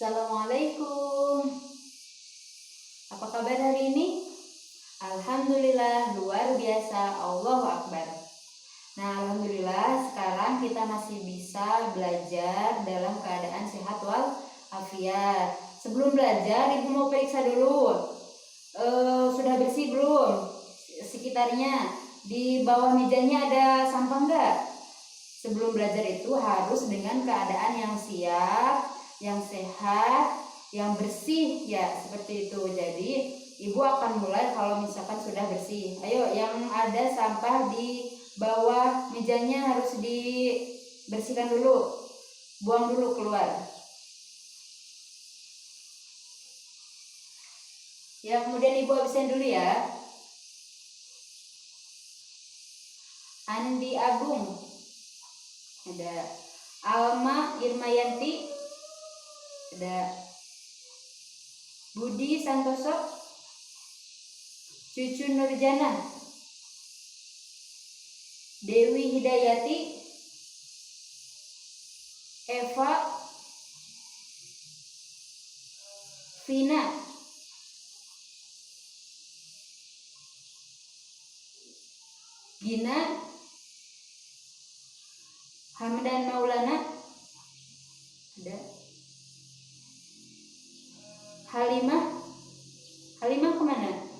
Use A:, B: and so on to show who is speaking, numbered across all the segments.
A: Assalamualaikum. Apa kabar hari ini? Alhamdulillah, luar biasa, Allahu Akbar. Nah, alhamdulillah sekarang kita masih bisa belajar dalam keadaan sehat wal afiat. Sebelum belajar, Ibu mau periksa dulu. Sudah bersih belum sekitarnya? Di bawah mejanya ada sampah enggak? Sebelum belajar itu harus dengan keadaan yang siap, yang sehat, yang bersih ya, seperti itu. Jadi Ibu akan mulai kalau misalkan sudah bersih. Ayo, yang ada sampah di bawah mejanya harus dibersihkan dulu. Buang dulu keluar. Ya, kemudian Ibu habisin dulu ya. Andi Agung. Ada Alma Irmayanti. Ada Budi Santoso, Cucu Nurjana, Dewi Hidayati, Eva, Vina, Gina, Hamdan Maulana, ada Halimah kemana?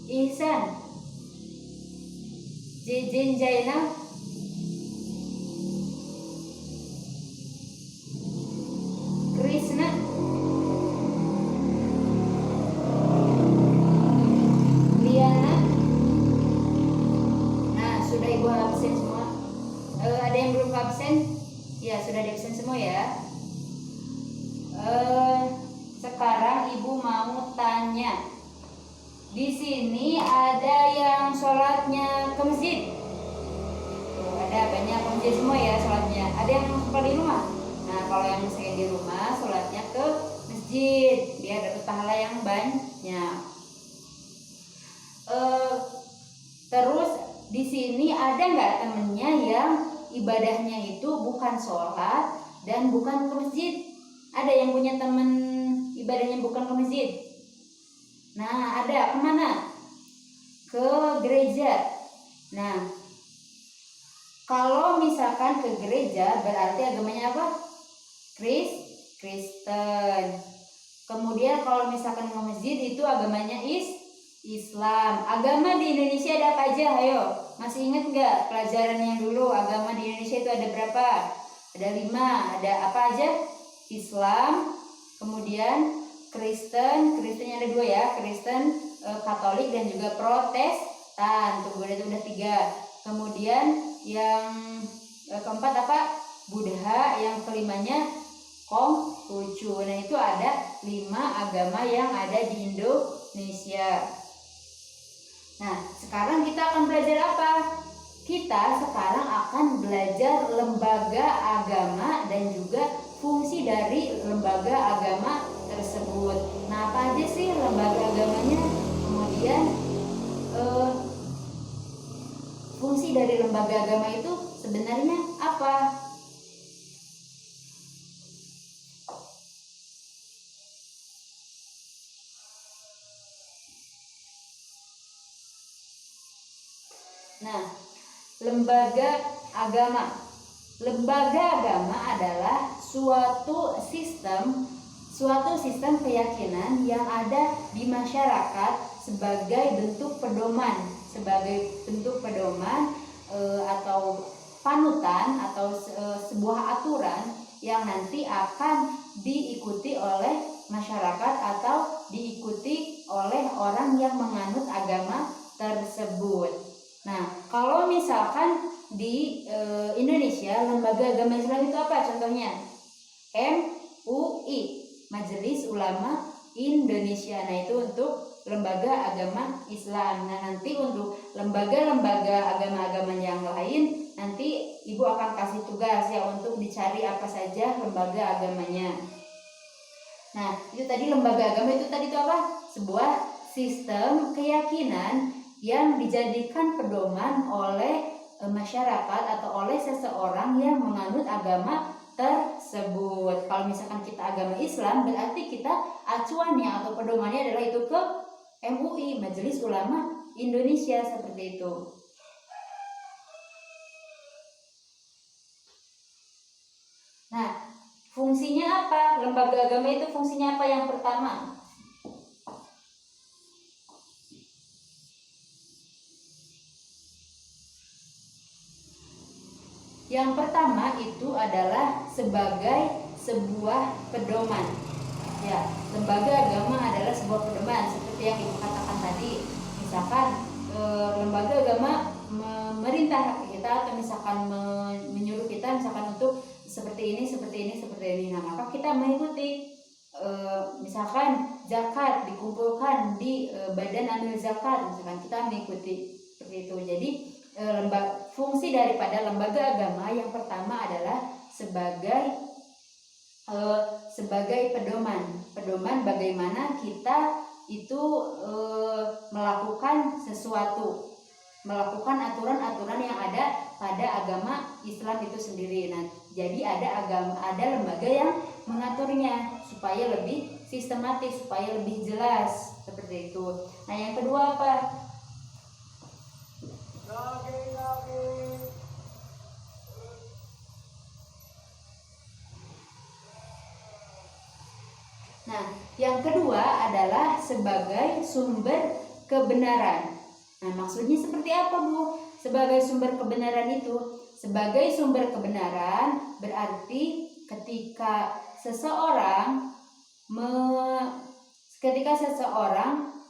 A: Ihsan, Jejen Jainal, Krisna, Liana. Nah, sudah Ibu absen semua. Ada yang belum absen? Ya, sudah absen semua ya. Sekarang Ibu mau tanya. Di sini ada yang sholatnya ke masjid. Tuh, ada banyak ke masjid semua ya sholatnya. Ada yang sholat di rumah. Nah, kalau yang misalnya di rumah sholatnya ke masjid biar dapat pahala yang banyak. Terus di sini ada nggak temennya yang ibadahnya itu bukan sholat dan bukan ke masjid? Ada yang punya temen ibadahnya bukan ke masjid? Nah, ada. Kemana? Ke gereja. Nah, kalau misalkan ke gereja berarti agamanya apa? Kristen. Kemudian kalau misalkan ke masjid itu agamanya Islam. Agama di Indonesia ada apa aja? Ayo, masih ingat nggak pelajaran yang dulu? Agama di Indonesia itu ada berapa? Ada 5. Ada apa aja? Islam, kemudian Kristennya ada 2 ya, Kristen, Katolik dan juga Protestan. Kemudian itu udah 3. Kemudian yang keempat apa? Buddha. Yang kelimanya Konghucu. Nah, itu ada 5 agama yang ada di Indonesia. Nah, sekarang kita akan belajar apa? Kita sekarang akan belajar lembaga agama dan juga fungsi dari lembaga agama tersebut. Nah, apa aja sih lembaga agamanya? Kemudian fungsi dari lembaga agama itu sebenarnya apa? Nah, lembaga agama. Lembaga agama adalah suatu sistem keyakinan yang ada di masyarakat sebagai bentuk pedoman, atau panutan atau sebuah aturan yang nanti akan diikuti oleh masyarakat atau diikuti oleh orang yang menganut agama tersebut. Nah, kalau misalkan di Indonesia lembaga agama Islam itu apa contohnya? MUI, Majelis Ulama Indonesia. Nah, itu untuk lembaga agama Islam. Nah, nanti untuk lembaga-lembaga agama-agama yang lain nanti Ibu akan kasih tugas ya untuk dicari apa saja lembaga agamanya. Nah, itu tadi lembaga agama itu tadi itu apa? Sebuah sistem keyakinan yang dijadikan pedoman oleh masyarakat atau oleh seseorang yang menganut agama tersebut. Kalau misalkan kita agama Islam, berarti kita acuannya atau pedomannya adalah itu ke MUI, Majelis Ulama Indonesia, seperti itu. Nah, fungsinya apa? Lembaga agama itu fungsinya apa? Yang pertama, itu adalah sebagai sebuah pedoman. Ya, lembaga agama adalah sebuah pedoman seperti yang Ibu katakan tadi. Misalkan lembaga agama memerintah kita atau misalkan menyuruh kita misalkan untuk seperti ini. Nah, maka kita mengikuti. Misalkan zakat dikumpulkan di badan amil zakat, misalkan kita mengikuti seperti itu. Jadi fungsi daripada lembaga agama yang pertama adalah sebagai pedoman bagaimana kita itu melakukan sesuatu, melakukan aturan-aturan yang ada pada agama Islam itu sendiri. Nah, jadi ada lembaga yang mengaturnya supaya lebih sistematis, supaya lebih jelas, seperti itu. Nah, yang kedua apa? Nah, yang kedua adalah sebagai sumber kebenaran. Nah, maksudnya seperti apa, Bu? Sebagai sumber kebenaran itu, sebagai sumber kebenaran berarti ketika seseorang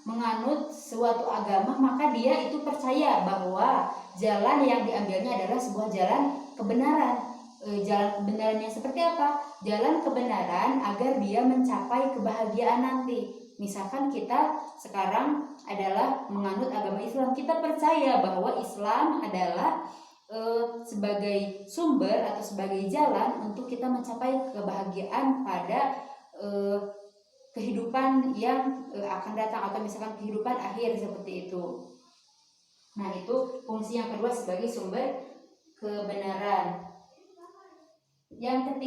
A: menganut suatu agama, maka dia itu percaya bahwa jalan yang diambilnya adalah sebuah jalan kebenaran. Jalan kebenarannya seperti apa? Jalan kebenaran agar dia mencapai kebahagiaan nanti. Misalkan kita sekarang adalah menganut agama Islam, kita percaya bahwa Islam adalah sebagai sumber atau sebagai jalan untuk kita mencapai kebahagiaan pada kehidupan yang akan datang atau misalkan kehidupan akhir, seperti itu. Nah, itu fungsi yang kedua sebagai sumber kebenaran. Yang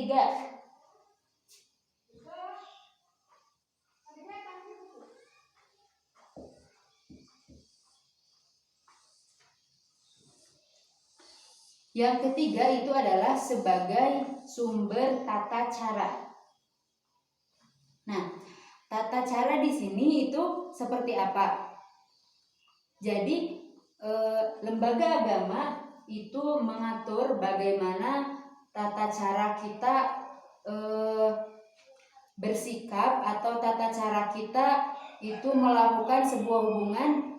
A: ketiga, itu adalah sebagai sumber tata cara. Nah, tata cara di sini itu seperti apa? Jadi lembaga agama itu mengatur bagaimana tata cara kita bersikap atau tata cara kita itu melakukan sebuah hubungan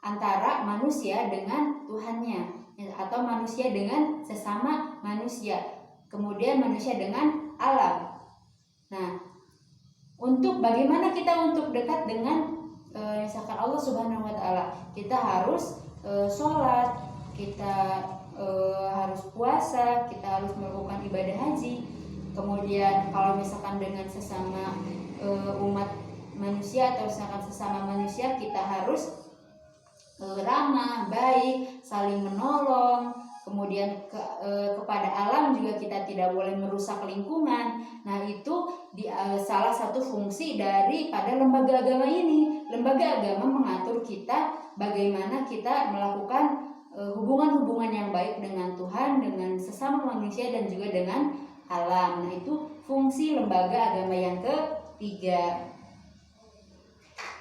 A: antara manusia dengan Tuhannya, atau manusia dengan sesama manusia, kemudian manusia dengan alam. Nah, untuk bagaimana kita untuk dekat dengan misalkan Allah Subhanahu wa Ta'ala, kita harus sholat, kita harus puasa, kita harus melakukan ibadah haji. Kemudian kalau misalkan dengan sesama umat manusia atau misalkan sesama manusia, kita harus ramah, baik, saling menolong. Kemudian kepada alam juga kita tidak boleh merusak lingkungan. Nah, itu salah satu fungsi daripada lembaga agama ini. Lembaga agama mengatur kita bagaimana kita melakukan hubungan-hubungan yang baik dengan Tuhan, dengan sesama manusia, dan juga dengan alam. Nah, itu fungsi lembaga agama yang ketiga.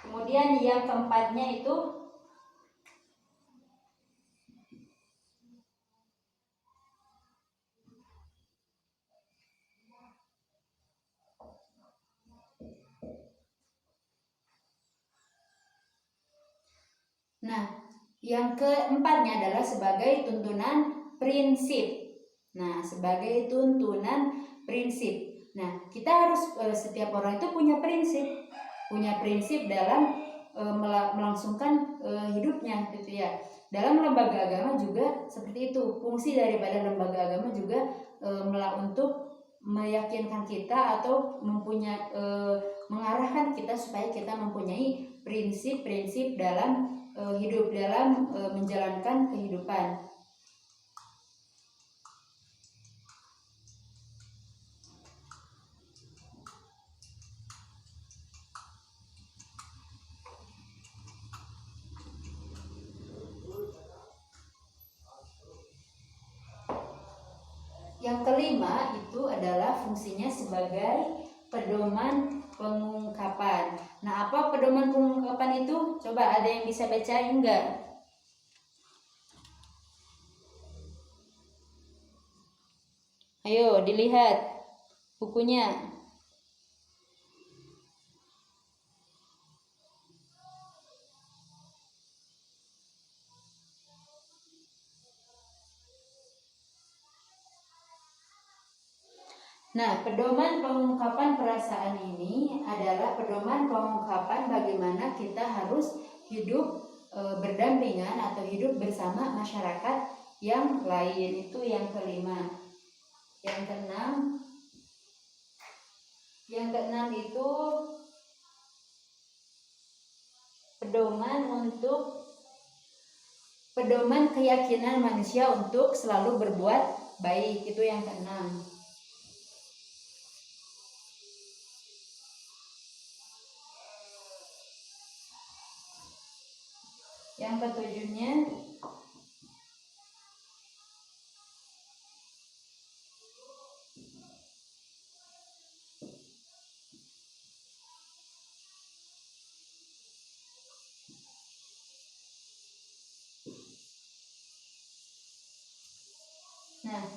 A: Kemudian yang keempatnya itu yang keempatnya adalah sebagai tuntunan prinsip. Nah, sebagai tuntunan prinsip. Nah, kita harus setiap orang itu punya prinsip dalam melangsungkan hidupnya, gitu ya. Dalam lembaga agama juga seperti itu. Fungsi daripada lembaga agama juga untuk meyakinkan kita atau mengarahkan kita supaya kita mempunyai prinsip-prinsip dalam hidup, dalam menjalankan kehidupan. Yang kelima itu adalah fungsinya sebagai pedoman pengungkapan. Nah, apa pedoman pengungkapan itu? Coba ada yang bisa baca enggak? Ayo dilihat bukunya. Nah, pedoman pengungkapan perasaan ini adalah pedoman pengungkapan bagaimana kita harus hidup berdampingan atau hidup bersama masyarakat yang lain. Itu yang kelima. Yang keenam itu pedoman keyakinan manusia untuk selalu berbuat baik. Itu yang keenam. Yang ketujuhnya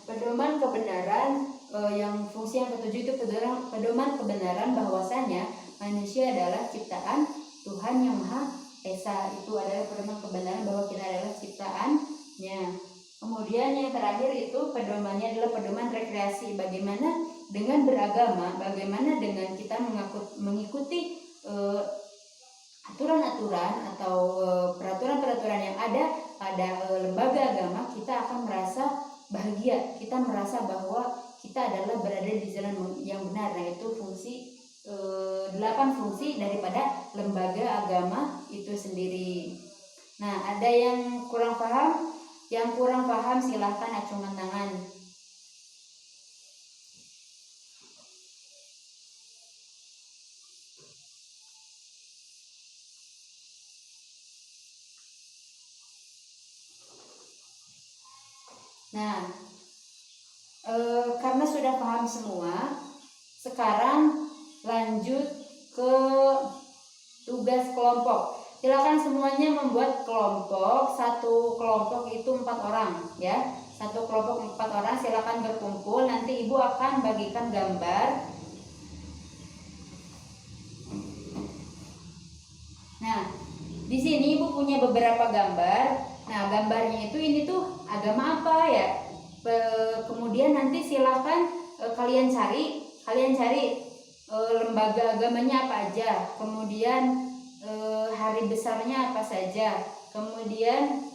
A: pedoman kebenaran. Yang fungsi yang ketujuh itu pedoman kebenaran bahwasanya manusia adalah ciptaan Tuhan yang Maha Esa. Itu adalah pedoman kebenaran bahwa kita adalah ciptaannya. Kemudian yang terakhir itu pedomannya adalah pedoman rekreasi. Bagaimana dengan beragama, bagaimana dengan kita mengikuti aturan-aturan atau peraturan-peraturan yang ada pada lembaga agama, kita akan merasa bahagia, kita merasa bahwa kita adalah berada di jalan yang benar. Nah, itu fungsi 8 fungsi daripada lembaga agama itu sendiri. Nah, ada yang kurang paham? Yang kurang paham silahkan acungkan tangan. Nah, karena sudah paham semua, sekarang lanjut ke tugas kelompok. Silakan semuanya membuat kelompok. Satu kelompok itu 4 orang, ya. Satu kelompok 4 orang. Silakan berkumpul. Nanti ibu akan bagikan gambar. Nah, di sini ibu punya beberapa gambar. Nah, gambarnya itu ini tuh agama apa ya? Kemudian nanti silakan kalian cari lembaga agamanya apa aja. Kemudian hari besarnya apa saja. Kemudian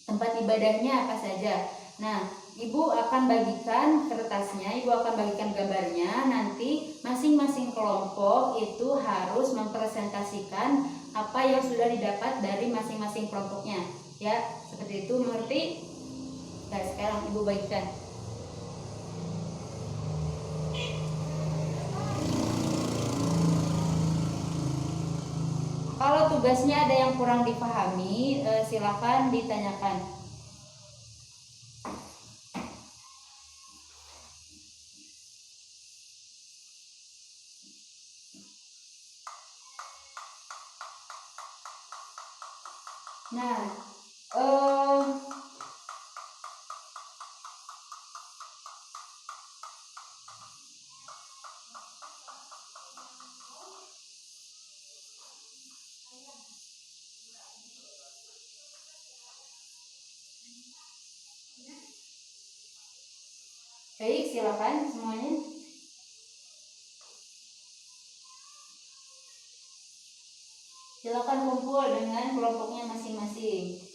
A: tempat ibadahnya apa saja. Nah, ibu akan bagikan kertasnya, ibu akan bagikan gambarnya. Nanti masing-masing kelompok itu harus mempresentasikan apa yang sudah didapat dari masing-masing kelompoknya. Ya, seperti itu, mengerti? Nah, sekarang ibu bagikan. Kalau tugasnya ada yang kurang dipahami, silakan ditanyakan. Nah, baik, silakan semuanya. Silakan kumpul dengan kelompoknya masing-masing.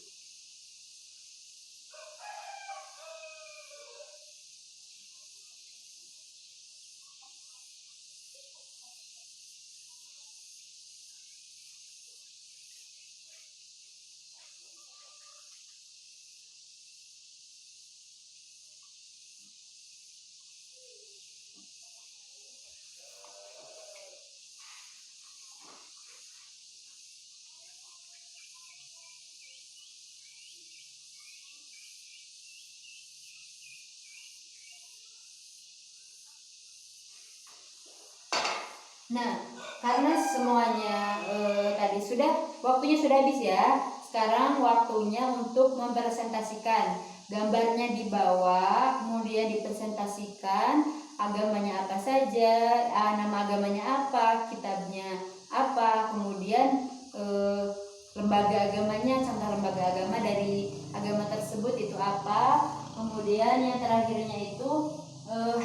A: Nah, karena semuanya tadi waktunya sudah habis ya. Sekarang waktunya untuk mempresentasikan. Gambarnya dibawa, kemudian dipresentasikan agamanya apa saja, nama agamanya apa, kitabnya apa, kemudian lembaga agamanya, contoh lembaga agama dari agama tersebut itu apa, kemudian yang terakhirnya itu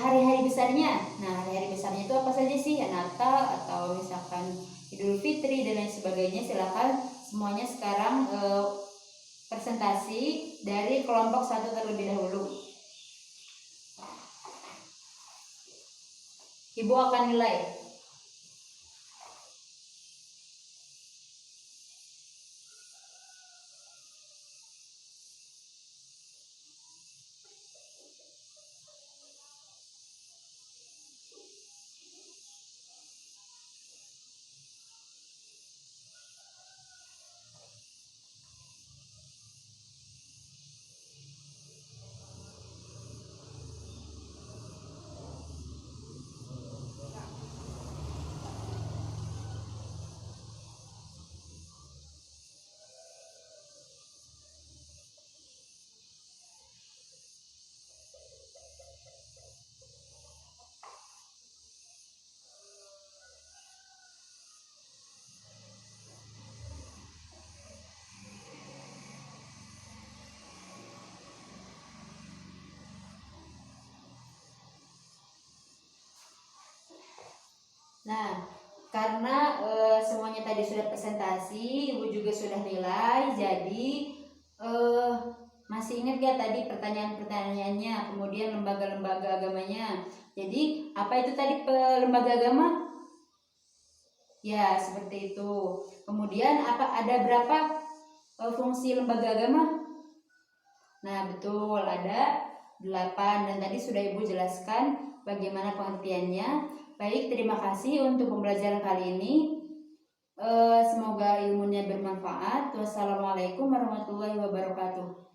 A: hari-hari besarnya. Nah, hari-hari besarnya itu apa saja sih? Ya, Natal atau misalkan Idul Fitri dan lain sebagainya. Silakan semuanya sekarang presentasi dari kelompok satu terlebih dahulu. Ibu akan nilai. Nah, karena semuanya tadi sudah presentasi, Ibu juga sudah nilai, jadi masih ingat gak tadi pertanyaan-pertanyaannya, kemudian lembaga-lembaga agamanya. Jadi, apa itu tadi lembaga agama? Ya, seperti itu. Kemudian ada berapa fungsi lembaga agama? Nah, betul, ada 8 dan tadi sudah Ibu jelaskan bagaimana pengertiannya. Baik, terima kasih untuk pembelajaran kali ini. Semoga ilmunya bermanfaat. Wassalamualaikum warahmatullahi wabarakatuh.